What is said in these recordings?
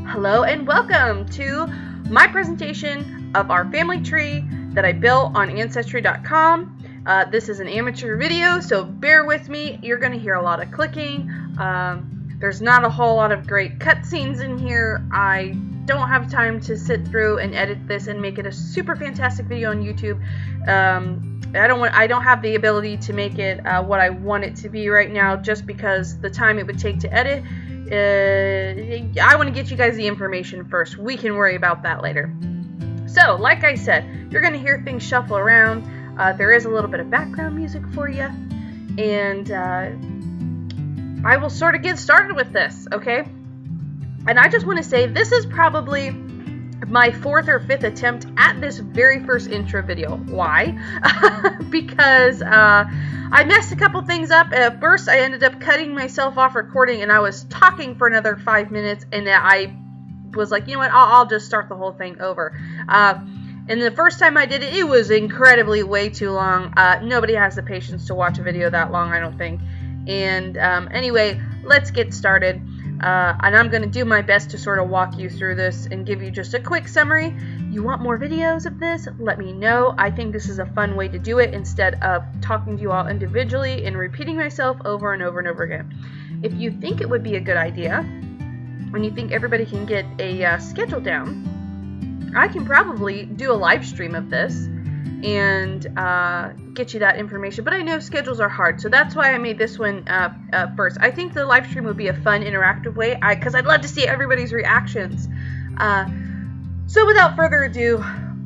Hello and welcome to my presentation of our family tree that I built on Ancestry.com. This is an amateur video, so bear with me. You're going to hear a lot of clicking. There's not a whole lot of great cutscenes in here. I don't have time to sit through and edit this and make it a super fantastic video on YouTube. I don't have the ability to make it what I want it to be right now, just because the time it would take to edit. I want to get you guys the information first. We can worry about that later. So, like I said, you're going to hear things shuffle around. There is a little bit of background music for you, and I will sort of get started with this, okay? And I just want to say this is probably my 4th or 5th attempt at this very first intro video. Why? Because I messed a couple things up. At first, I ended up cutting myself off recording, and I was talking for another 5 minutes, and I was like, you know what, I'll just start the whole thing over. And the first time I did it, it was incredibly way too long. Nobody has the patience to watch a video that long, I don't think. And anyway, let's get started. And I'm going to do my best to sort of walk you through this and give you just a quick summary. You want more videos of this? Let me know. I think this is a fun way to do it instead of talking to you all individually and repeating myself over and over and over again. If you think it would be a good idea, and you think everybody can get a schedule down, I can probably do a live stream of this and get you that information. But I know schedules are hard, so that's why I made this one first. I think the live stream would be a fun, interactive way, because I'd love to see everybody's reactions. So without further ado,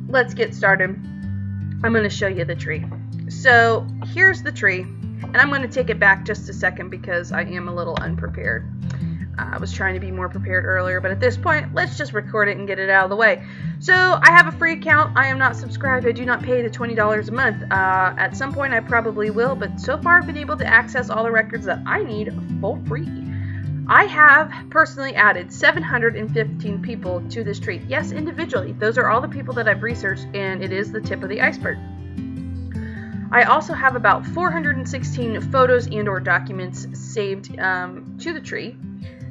let's get started. I'm going to show you the tree. So here's the tree, and I'm going to take it back just a second because I am a little unprepared. I was trying to be more prepared earlier, but at this point, let's just record it and get it out of the way. So, I have a free account. I am not subscribed. I do not pay the $20 a month. At some point, I probably will, but so far, I've been able to access all the records that I need for free. I have personally added 715 people to this tree. Yes, individually. Those are all the people that I've researched, and it is the tip of the iceberg. I also have about 416 photos and or documents saved to the tree,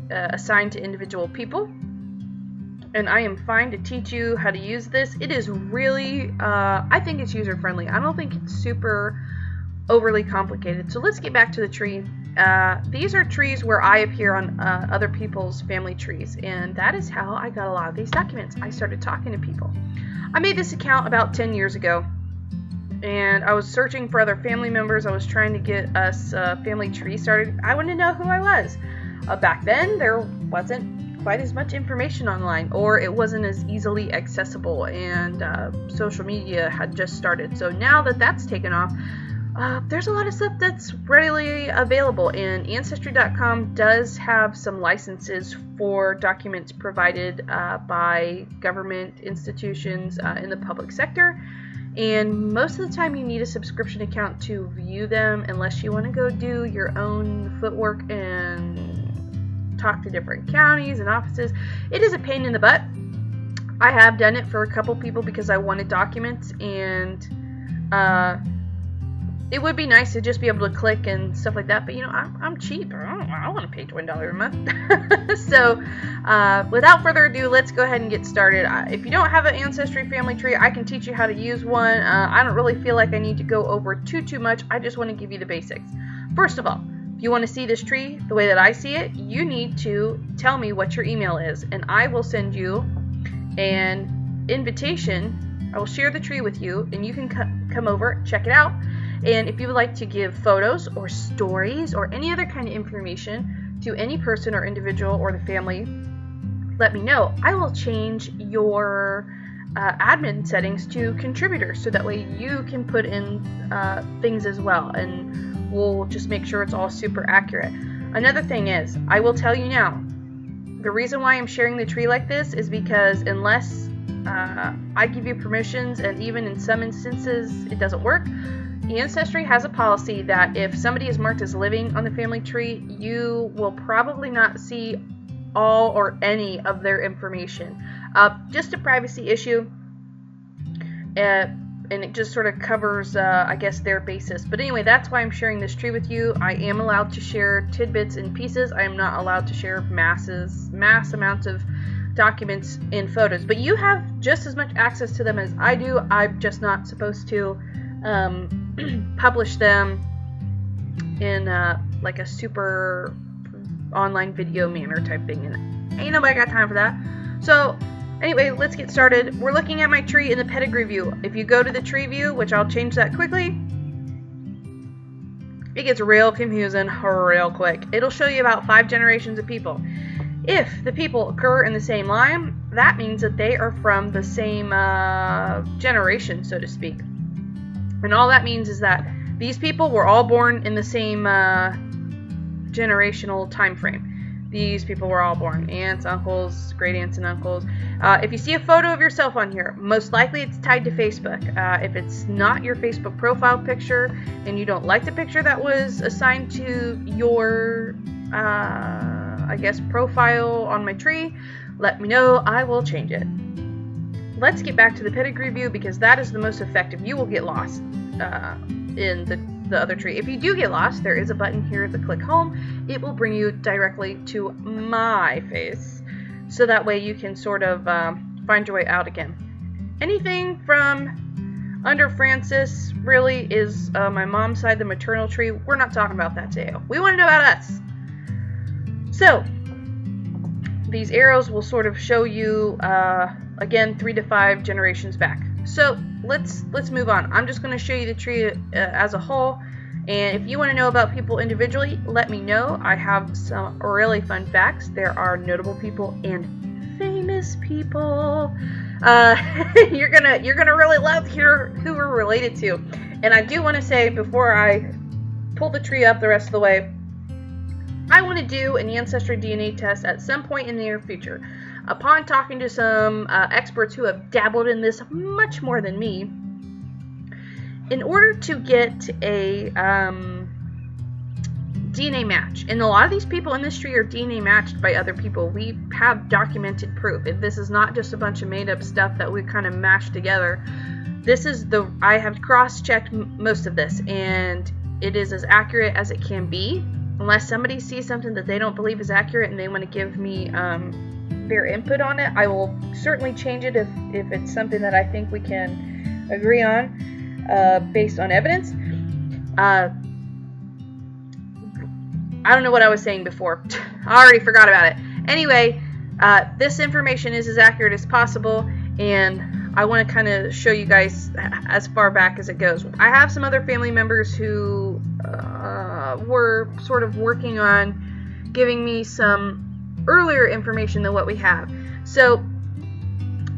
assigned to individual people, and I am fine to teach you how to use this. It is really, I think it's user friendly. I don't think it's super overly complicated. So let's get back to the tree. These are trees where I appear on other people's family trees, and that is how I got a lot of these documents. I started talking to people. I made this account about 10 years ago, and I was searching for other family members. I was trying to get us a family tree started. I wanted to know who I was. Back then, there wasn't quite as much information online, or it wasn't as easily accessible, and social media had just started. So now that that's taken off, there's a lot of stuff that's readily available, and Ancestry.com does have some licenses for documents provided by government institutions in the public sector. And most of the time you need a subscription account to view them, unless you want to go do your own footwork and talk to different counties and offices. It is a pain in the butt. I have done it for a couple people because I wanted documents, and it would be nice to just be able to click and stuff like that, but you know, I'm cheap. I don't want to pay $20 a month. So without further ado, let's go ahead and get started. If you don't have an Ancestry family tree, I can teach you how to use one. I don't really feel like I need to go over too much. I just want to give you the basics. First of all, if you want to see this tree the way that I see it, you need to tell me what your email is, and I will send you an invitation. I will share the tree with you, and you can come over, check it out. And if you would like to give photos or stories or any other kind of information to any person or individual or the family, let me know. I will change your admin settings to contributors, so that way you can put in things as well, and we'll just make sure it's all super accurate. Another thing is, I will tell you now, the reason why I'm sharing the tree like this is because unless I give you permissions, and even in some instances it doesn't work, Ancestry has a policy that if somebody is marked as living on the family tree, you will probably not see all or any of their information. Just a privacy issue, and it just sort of covers, I guess, their basis. But anyway, that's why I'm sharing this tree with you. I am allowed to share tidbits and pieces. I am not allowed to share mass amounts of documents and photos, but you have just as much access to them as I do. I'm just not supposed to publish them in like a super online video manner type thing, and ain't nobody got time for that. So anyway, let's get started. We're looking at my tree in the pedigree view. If you go to the tree view, which I'll change that quickly, it gets real confusing real quick. It'll show you about 5 generations of people. If the people occur in the same line, that means that they are from the same generation, so to speak. And all that means is that these people were all born in the same generational time frame. These people were all born. Aunts, uncles, great aunts and uncles. If you see a photo of yourself on here, most likely it's tied to Facebook. If it's not your Facebook profile picture and you don't like the picture that was assigned to your, I guess, profile on my tree, let me know. I will change it. Let's get back to the pedigree view because that is the most effective. You will get lost in the other tree. If you do get lost, there is a button here to click home. It will bring you directly to my face, so that way you can sort of find your way out again. Anything from under Francis really is my mom's side, the maternal tree. We're not talking about that today. We want to know about us. So these arrows will sort of show you again 3 to 5 generations back. So let's move on. I'm just going to show you the tree as a whole, and if you want to know about people individually, let me know. I have some really fun facts. There are notable people and famous people. You're gonna really love to hear who we're related to. And I do want to say before I pull the tree up the rest of the way, I want to do an ancestry DNA test at some point in the near future. Upon talking to some experts who have dabbled in this much more than me, in order to get a DNA match, and a lot of these people in this tree are DNA matched by other people. We have documented proof. This is not just a bunch of made-up stuff that we kind of mashed together. This is I have cross-checked most of this, and it is as accurate as it can be, unless somebody sees something that they don't believe is accurate and they want to give me their input on it. I will certainly change it if it's something that I think we can agree on based on evidence. I don't know what I was saying before. I already forgot about it. Anyway, this information is as accurate as possible, and I want to kind of show you guys as far back as it goes. I have some other family members who were sort of working on giving me some earlier information than what we have. So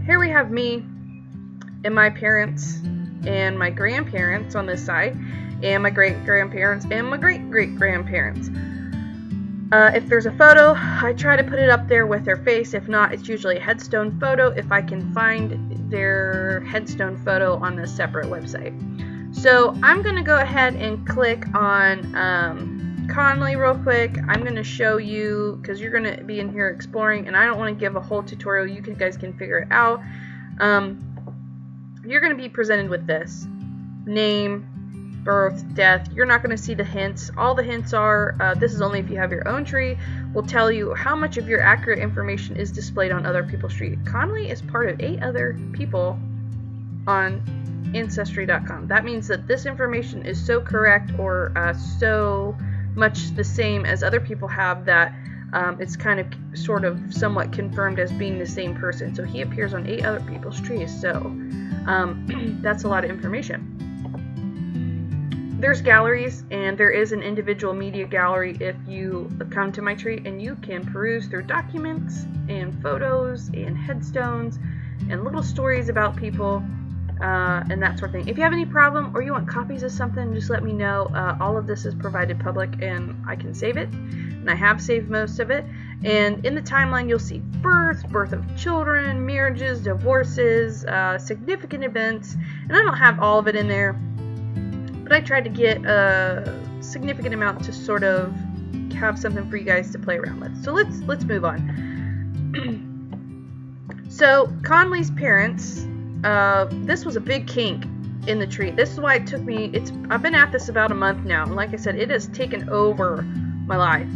here we have me and my parents and my grandparents on this side, and my great-grandparents and my great-great-grandparents. If there's a photo, I try to put it up there with their face. If not, it's usually a headstone photo if I can find their headstone photo on a separate website. So I'm going to go ahead and click on Conley real quick. I'm going to show you, because you're going to be in here exploring, and I don't want to give a whole tutorial. You guys can figure it out. You're going to be presented with this. Name, birth, death. You're not going to see the hints. All the hints are, this is only if you have your own tree, will tell you how much of your accurate information is displayed on other people's tree. Conley is part of 8 other people on Ancestry.com. That means that this information is so correct or so much the same as other people have that it's kind of sort of somewhat confirmed as being the same person. So he appears on 8 other people's trees. So that's a lot of information. There's galleries, and there is an individual media gallery if you come to my tree, and you can peruse through documents and photos and headstones and little stories about people and that sort of thing. If you have any problem or you want copies of something, just let me know. All of this is provided public, and I can save it, and I have saved most of it. And in the timeline, you'll see birth of children, marriages, divorces, significant events, and I don't have all of it in there, but I tried to get a significant amount to sort of have something for you guys to play around with. So let's move on. So Conley's parents, this was a big kink in the tree. This is why it took me, I've been at this about a month now, and like I said, it has taken over my life.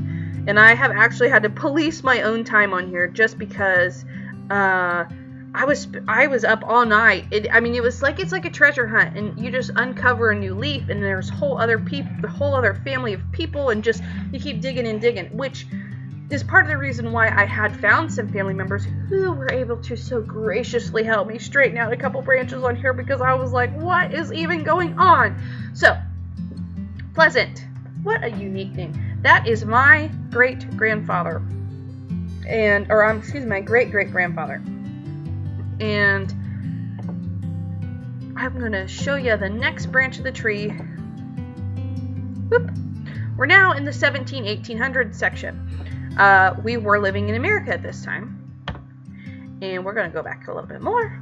And I have actually had to police my own time on here just because I was up all night. It's like a treasure hunt, and you just uncover a new leaf, and there's whole other family of people, and just you keep digging and digging, which is part of the reason why I had found some family members who were able to so graciously help me straighten out a couple branches on here, because I was like, what is even going on? So, Pleasant. What a unique name. That is my great-grandfather. My great-great-grandfather. And I'm going to show you the next branch of the tree. Whoop. We're now in the 1800s section. We were living in America at this time. And we're going to go back a little bit more.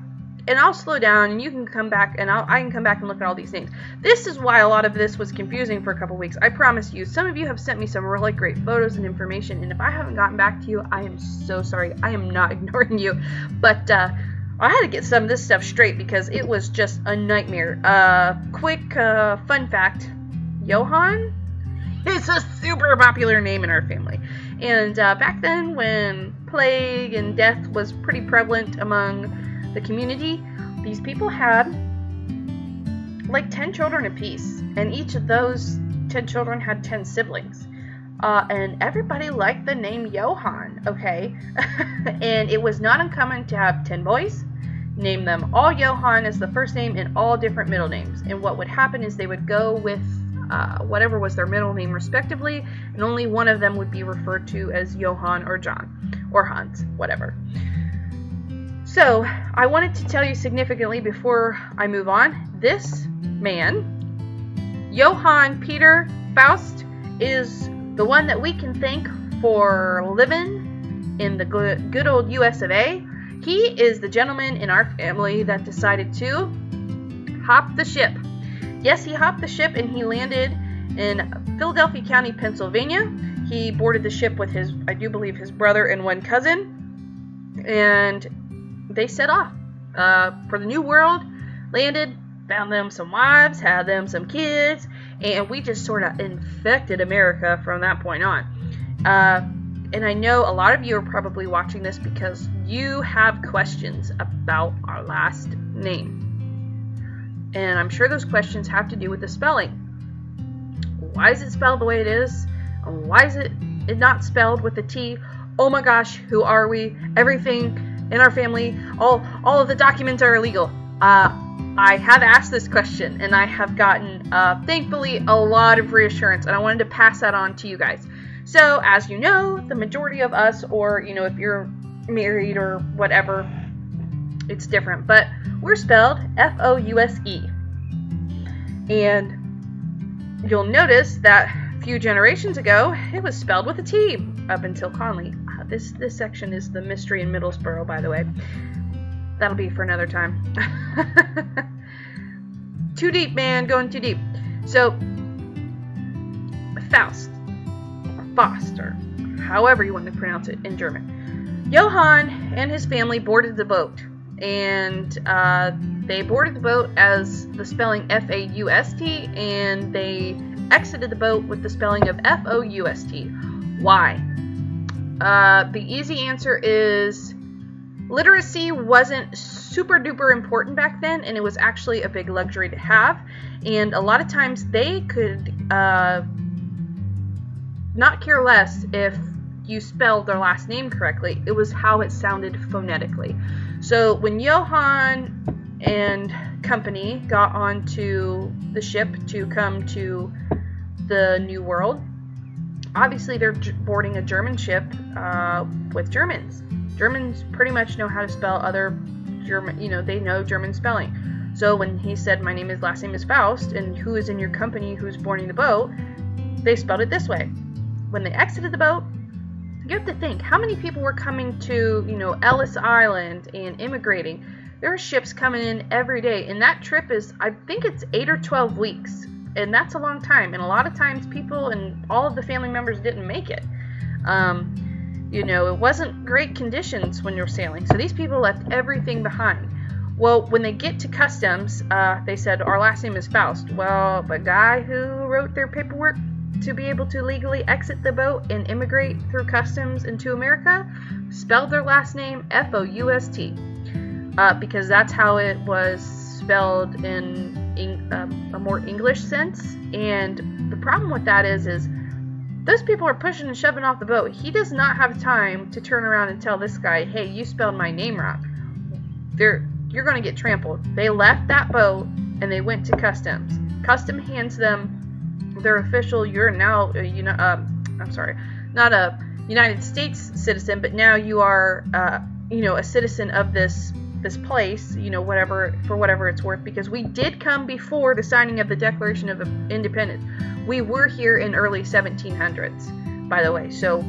And I'll slow down, and you can come back, and I can come back and look at all these names. This is why a lot of this was confusing for a couple weeks. I promise you, some of you have sent me some really great photos and information, and if I haven't gotten back to you, I am so sorry. I am not ignoring you. But I had to get some of this stuff straight because it was just a nightmare. Quick fun fact, Johann is a super popular name in our family. And back then, when plague and death was pretty prevalent among the community, these people had like 10 children apiece, and each of those 10 children had 10 siblings, and everybody liked the name Johann, okay? And it was not uncommon to have 10 boys, name them all Johann as the first name and all different middle names. And what would happen is they would go with whatever was their middle name respectively, and only one of them would be referred to as Johann or John or Hans, whatever. So, I wanted to tell you significantly before I move on, this man, Johann Peter Faust, is the one that we can thank for living in the good old US of A. He is the gentleman in our family that decided to hop the ship. Yes, he hopped the ship and he landed in Philadelphia County, Pennsylvania. He boarded the ship with I do believe his brother and one cousin, and they set off for the New World, landed, found them some wives, had them some kids, and we just sort of infected America from that point on. And I know a lot of you are probably watching this because you have questions about our last name. And I'm sure those questions have to do with the spelling. Why is it spelled the way it is? And why is it not spelled with a T? Oh my gosh, who are we? Everything in our family, all of the documents are illegal. I have asked this question, and I have gotten, thankfully, a lot of reassurance, and I wanted to pass that on to you guys. So, as you know, the majority of us, or, if you're married or whatever, it's different, but we're spelled F-O-U-S-E. And you'll notice that a few generations ago, it was spelled with a T, up until Conley. This section is the mystery in Middlesboro, by the way. That'll be for another time. Too deep, man. Going too deep. So, Faust. Faust, or however you want to pronounce it in German. Johann and his family boarded the boat. And they boarded the boat as the spelling F-A-U-S-T, and they exited the boat with the spelling of F-O-U-S-T. Why? The easy answer is literacy wasn't super duper important back then, and it was actually a big luxury to have. And a lot of times they could not care less if you spelled their last name correctly. It was how it sounded phonetically. So when Johann and company got onto the ship to come to the New World, obviously they're boarding a German ship with Germans. Germans pretty much know how to spell other German, they know German spelling. So when he said, my last name is Faust, and who is in your company, who's boarding the boat, they spelled it this way. When they exited the boat, you have to think, how many people were coming to, Ellis Island and immigrating? There are ships coming in every day, and that trip is, I think it's 8 or 12 weeks, and that's a long time, and a lot of times people and all of the family members didn't make it. It wasn't great conditions when you're sailing, so these people left everything behind. Well, when they get to customs, they said, our last name is Faust. Well, the guy who wrote their paperwork to be able to legally exit the boat and immigrate through customs into America spelled their last name Foust, because that's how it was spelled in a more English sense. And the problem with that is those people are pushing and shoving off the boat. He does not have time to turn around and tell this guy, hey, you spelled my name wrong. You're going to get trampled. They left that boat and they went to customs. Custom hands them their official, you're now, not a United States citizen, but now you are, a citizen of this place, whatever it's worth, because we did come before the signing of the Declaration of Independence. We were here in early 1700s, by the way, so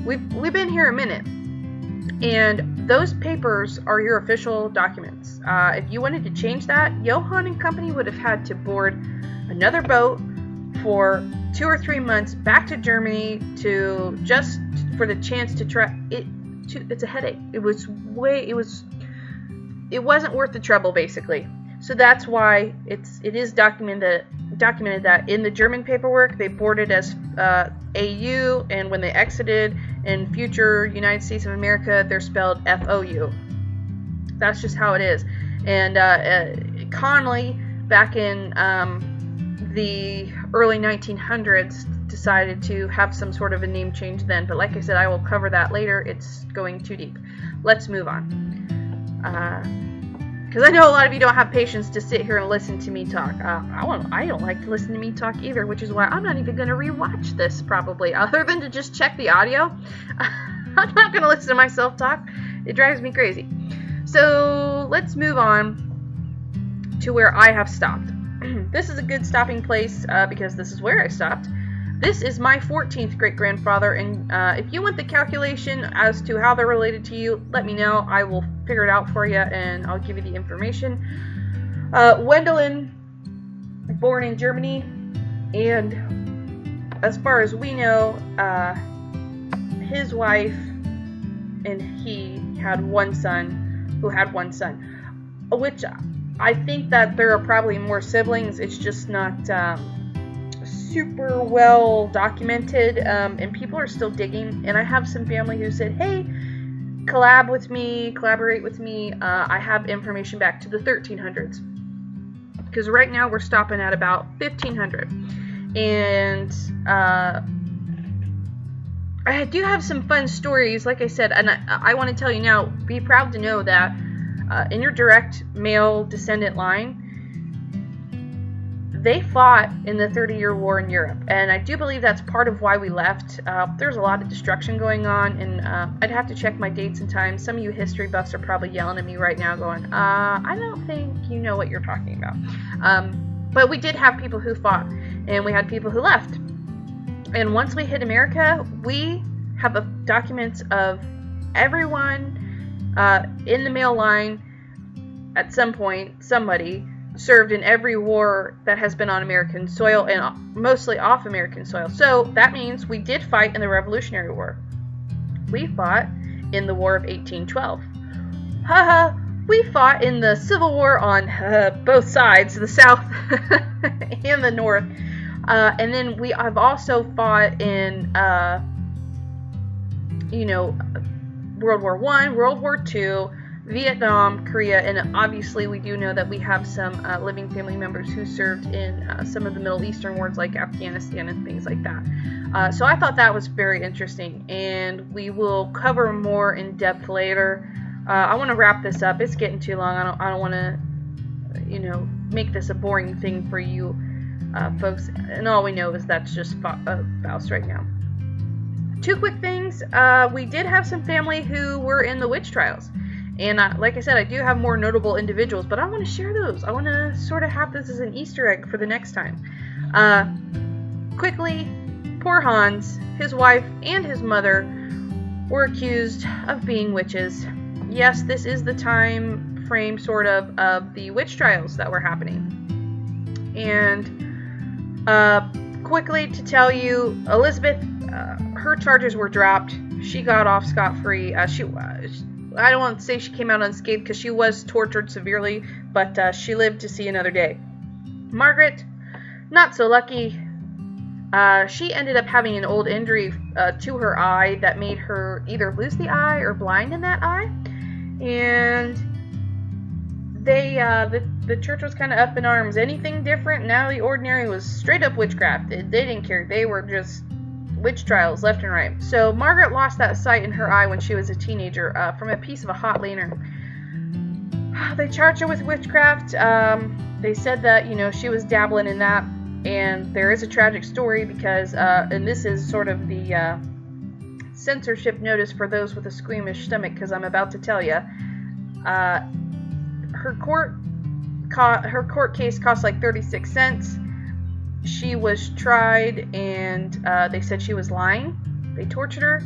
we've been here a minute, and those papers are your official documents. If you wanted to change that, Johann and Company would have had to board another boat for 2 or 3 months back to Germany just for the chance to try it. It's a headache. It wasn't worth the trouble, basically. So that's why it is documented that in the German paperwork they boarded as AU, and when they exited in future United States of America, they're spelled FOU. That's just how it is. And Connolly, back in the early 1900s, decided to have some sort of a name change then. But like I said, I will cover that later. It's going too deep. Let's move on. Because I know a lot of you don't have patience to sit here and listen to me talk. I don't like to listen to me talk either, which is why I'm not even going to rewatch this probably, other than to just check the audio. I'm not going to listen to myself talk. It drives me crazy. So let's move on to where I have stopped. This is a good stopping place because this is where I stopped. This is my 14th great-grandfather, and if you want the calculation as to how they're related to you, let me know. I will figure it out for you, and I'll give you the information. Wendelin, born in Germany, and as far as we know, his wife and he had one son, which I think that there are probably more siblings. It's just not super well documented, and people are still digging. And I have some family who said, hey, collaborate with me. I have information back to the 1300s, because right now we're stopping at about 1500. And I do have some fun stories, like I said, and I want to tell you now, be proud to know that in your direct male descendant line, they fought in the 30-Year War in Europe, and I do believe that's part of why we left. There's a lot of destruction going on, and I'd have to check my dates and times. Some of you history buffs are probably yelling at me right now going, I don't think you know what you're talking about. But we did have people who fought, and we had people who left. And once we hit America, we have documents of everyone in the male line at some point, somebody served in every war that has been on American soil, and mostly off American soil. So that means we did fight in the Revolutionary War. We fought in the War of 1812. Haha, we fought in the Civil War on both sides, the South and the North. And then we have also fought in, World War I, World War II, Vietnam, Korea, and obviously we do know that we have some living family members who served in some of the Middle Eastern wars like Afghanistan and things like that. So I thought that was very interesting, and we will cover more in depth later. I want to wrap this up. It's getting too long. I don't want to, make this a boring thing for you folks, and all we know is that's just Faust right now. Two quick things. We did have some family who were in the witch trials. And like I said, I do have more notable individuals, but I want to share those. I want to sort of have this as an Easter egg for the next time. Quickly, poor Hans, his wife, and his mother were accused of being witches. Yes, this is the time frame, sort of the witch trials that were happening. And quickly to tell you, Elizabeth, her charges were dropped. She got off scot-free. I don't want to say she came out unscathed because she was tortured severely, but she lived to see another day. Margaret, not so lucky. She ended up having an old injury to her eye that made her either lose the eye or blind in that eye. And the church was kind of up in arms. Anything different, now the ordinary, was straight up witchcraft. They didn't care. They were just witch trials left and right. So Margaret lost that sight in her eye when she was a teenager from a piece of a hot lantern. They charged her with witchcraft. They said that, she was dabbling in that. And there is a tragic story because, and this is sort of the censorship notice for those with a squeamish stomach, because I'm about to tell you. Her court case cost like 36 cents. She was tried, and they said she was lying. They tortured her.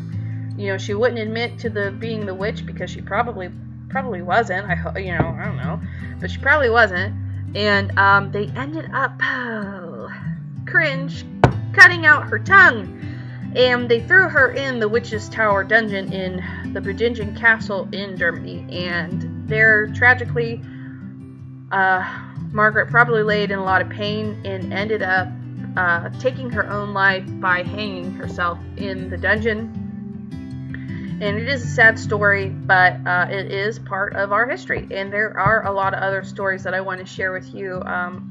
She wouldn't admit to being the witch because she probably wasn't. I don't know, but she probably wasn't. And they ended up, cringe, cutting out her tongue. And they threw her in the Witch's Tower dungeon in the Budingen Castle in Germany. And there, tragically, Margaret probably laid in a lot of pain and ended up taking her own life by hanging herself in the dungeon. And it is a sad story, but it is part of our history. And there are a lot of other stories that I want to share with you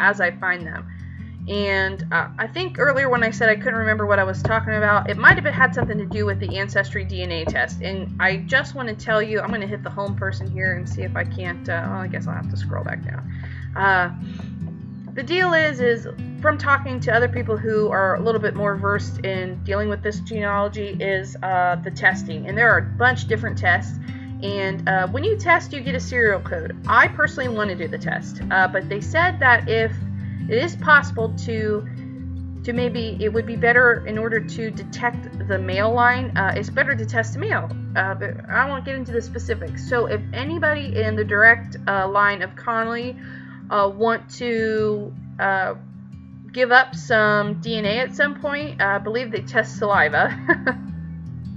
as I find them. And I think earlier when I said I couldn't remember what I was talking about, it might have had something to do with the Ancestry DNA test. And I just want to tell you, I'm going to hit the home person here and see if I can't, I guess I'll have to scroll back down. The deal is from talking to other people who are a little bit more versed in dealing with this genealogy, is the testing. And there are a bunch of different tests. And when you test, you get a serial code. I personally want to do the test. But they said that if it is possible to maybe, it would be better in order to detect the male line, it's better to test a male. But I won't get into the specifics. So if anybody in the direct line of Connolly want to give up some DNA at some point, I believe they test saliva.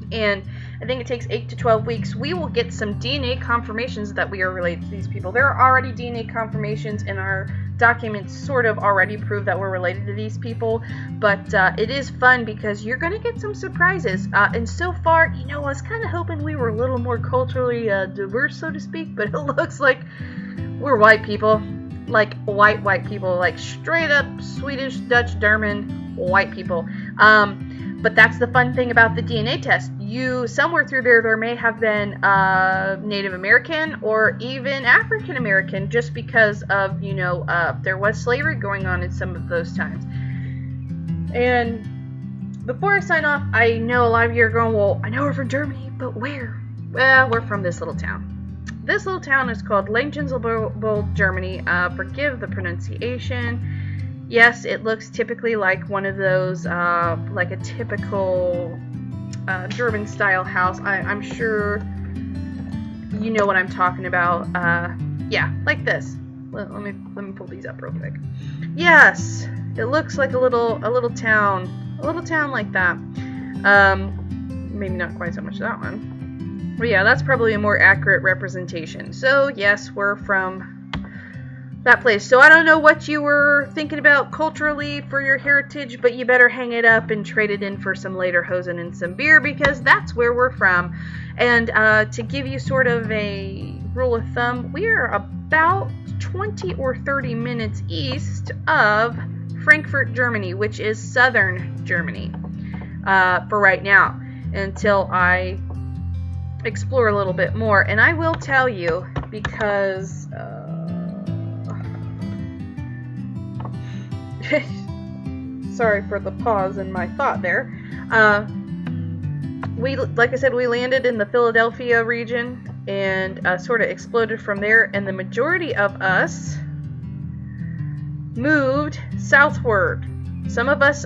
And I think it takes 8 to 12 weeks. We will get some DNA confirmations that we are related to these people. There are already DNA confirmations in our documents, sort of already prove that we're related to these people. But it is fun because you're going to get some surprises. And so far, I was kind of hoping we were a little more culturally diverse, so to speak. But it looks like we're white people. Like white people. Like straight up Swedish, Dutch, German, white people. But that's the fun thing about the DNA test. Somewhere through there may have been Native American or even African American, just because of, there was slavery going on in some of those times. And before I sign off, I know a lot of you are going, well, I know we're from Germany, but where? Well, we're from this little town. This little town is called Langenselbold, Germany. Forgive the pronunciation. Yes, it looks typically like one of those, like a typical German-style house. I'm sure you know what I'm talking about. Yeah, like this. Let me pull these up real quick. Yes, it looks like a little town like that. Maybe not quite so much that one, but yeah, that's probably a more accurate representation. So yes, we're from that place. So I don't know what you were thinking about culturally for your heritage, but you better hang it up and trade it in for some lederhosen and some beer, because that's where we're from. And to give you sort of a rule of thumb, we are about 20 or 30 minutes east of Frankfurt, Germany, which is southern Germany for right now, until I explore a little bit more. And I will tell you, because sorry for the pause in my thought there. Like I said, we landed in the Philadelphia region and sort of exploded from there, and the majority of us moved southward. Some of us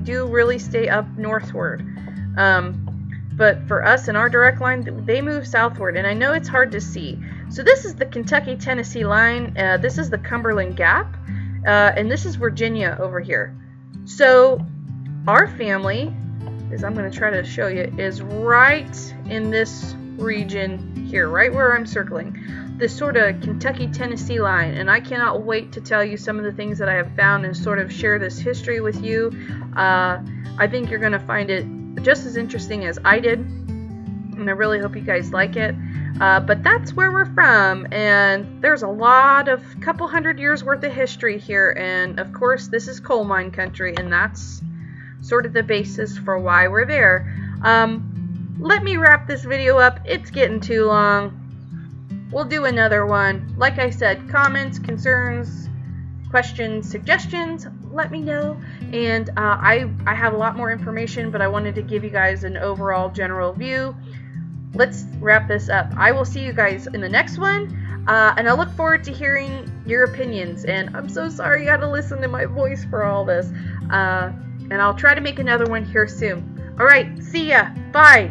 do really stay up northward. But for us in our direct line, they move southward, and I know it's hard to see. So this is the Kentucky-Tennessee line. This is the Cumberland Gap. And this is Virginia over here. So our family, as I'm going to try to show you, is right in this region here, right where I'm circling. this sort of Kentucky-Tennessee line, and I cannot wait to tell you some of the things that I have found and sort of share this history with you. I think you're going to find it just as interesting as I did, and I really hope you guys like it. But that's where we're from, and there's a lot of couple hundred years worth of history here, and of course this is coal mine country, and that's sort of the basis for why we're there. Let me wrap this video up. It's getting too long. We'll do another one. Like I said, comments, concerns, questions, suggestions, let me know. And I have a lot more information, but I wanted to give you guys an overall general view. Let's wrap this up. I will see you guys in the next one, and I look forward to hearing your opinions. And I'm so sorry you had to listen to my voice for all this. And I'll try to make another one here soon. Alright, see ya. Bye.